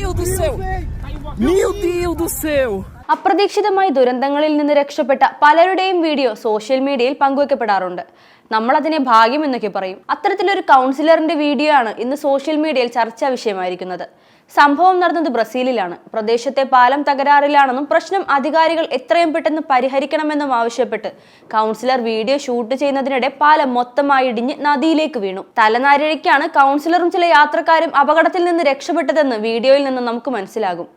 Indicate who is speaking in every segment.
Speaker 1: Deus do céu! Meu Deus do céu!
Speaker 2: അപ്രതീക്ഷിതമായി ദുരന്തങ്ങളിൽ നിന്ന് രക്ഷപ്പെട്ട പലരുടെയും വീഡിയോ സോഷ്യൽ മീഡിയയിൽ പങ്കുവെക്കപ്പെടാറുണ്ട്. നമ്മൾ അതിനെ ഭാഗ്യം എന്നൊക്കെ പറയും. അത്തരത്തിലൊരു കൗൺസിലറിന്റെ വീഡിയോ ആണ് ഇന്ന് സോഷ്യൽ മീഡിയയിൽ ചർച്ചാ വിഷയമായിരിക്കുന്നത്. സംഭവം നടന്നത് ബ്രസീലിലാണ്. പ്രദേശത്തെ പാലം തകരാറിലാണെന്നും പ്രശ്നം അധികാരികൾ എത്രയും പെട്ടെന്ന് പരിഹരിക്കണമെന്നും ആവശ്യപ്പെട്ട് കൗൺസിലർ വീഡിയോ ഷൂട്ട് ചെയ്യുന്നതിനിടെ പാലം മൊത്തമായി ഇടിഞ്ഞ് നദിയിലേക്ക് വീണു. തലനാരിഴയ്ക്കാണ് കൗൺസിലറും ചില യാത്രക്കാരും അപകടത്തിൽ നിന്ന് രക്ഷപ്പെട്ടതെന്ന് വീഡിയോയിൽ നിന്ന് നമുക്ക് മനസ്സിലാകും.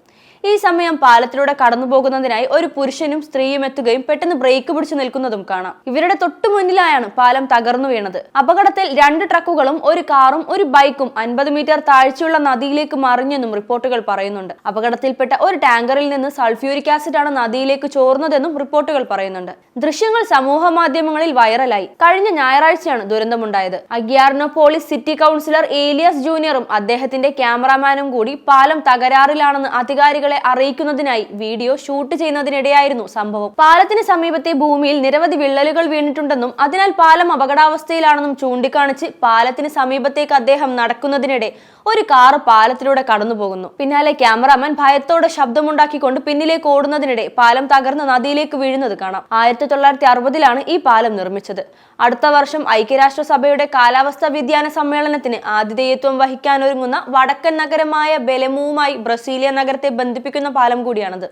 Speaker 2: ഈ സമയം പാലത്തിലൂടെ കടന്നു പോകുന്നതിനായി ഒരു പുരുഷനും സ്ത്രീയും എത്തുകയും പെട്ടെന്ന് ബ്രേക്ക് പിടിച്ചു നിൽക്കുന്നതും കാണാം. ഇവരുടെ തൊട്ടു മുന്നിലായാണ് പാലം തകർന്നു വീണത്. അപകടത്തിൽ 2 ട്രക്കുകളും ഒരു കാറും ഒരു ബൈക്കും 50 മീറ്റർ താഴ്ചയുള്ള നദിയിലേക്ക് മറിഞ്ഞെന്നും റിപ്പോർട്ടുകൾ പറയുന്നുണ്ട്. അപകടത്തിൽപ്പെട്ട ഒരു ടാങ്കറിൽ നിന്ന് സൾഫ്യൂരിക് ആസിഡ് ആണ് നദിയിലേക്ക് ചോർന്നതെന്നും റിപ്പോർട്ടുകൾ പറയുന്നുണ്ട്. ദൃശ്യങ്ങൾ സമൂഹ മാധ്യമങ്ങളിൽ വൈറലായി. കഴിഞ്ഞ ഞായറാഴ്ചയാണ് ദുരന്തമുണ്ടായത്. അഗ്യാർനോപോളിസ് സിറ്റി കൗൺസിലർ ഏലിയാസ് ജൂനിയറും അദ്ദേഹത്തിന്റെ ക്യാമറാമാനും കൂടി പാലം തകരാറിലാണെന്ന് അധികാരികൾ അറിയിക്കുന്നതിനായി വീഡിയോ ഷൂട്ട് ചെയ്യുന്നതിനിടെയായിരുന്നു സംഭവം. പാലത്തിന് സമീപത്തെ ഭൂമിയിൽ നിരവധി വിള്ളലുകൾ വീണിട്ടുണ്ടെന്നും അതിനാൽ പാലം അപകടാവസ്ഥയിലാണെന്നും ചൂണ്ടിക്കാണിച്ച് പാലത്തിന് സമീപത്തേക്ക് അദ്ദേഹം നടക്കുന്നതിനിടെ ഒരു കാറ് പാലത്തിലൂടെ കടന്നു പോകുന്നു. പിന്നാലെ ക്യാമറാമാൻ ഭയത്തോടെ ശബ്ദമുണ്ടാക്കിക്കൊണ്ട് പിന്നിലേക്ക് ഓടുന്നതിനിടെ പാലം തകർന്ന് നദിയിലേക്ക് വീഴുന്നത് കാണാം. 1960-ലാണ് ഈ പാലം നിർമ്മിച്ചത്. അടുത്ത വർഷം ഐക്യരാഷ്ട്രസഭയുടെ കാലാവസ്ഥാ വ്യതിയാന സമ്മേളനത്തിന് ആതിഥേയത്വം വഹിക്കാനൊരുങ്ങുന്ന വടക്കൻ നഗരമായ ബെലമുവുമായി ബ്രസീലിയ നഗരത്തെ ബന്ധിപ്പിക്കുന്ന പാലം കൂടിയാണത്.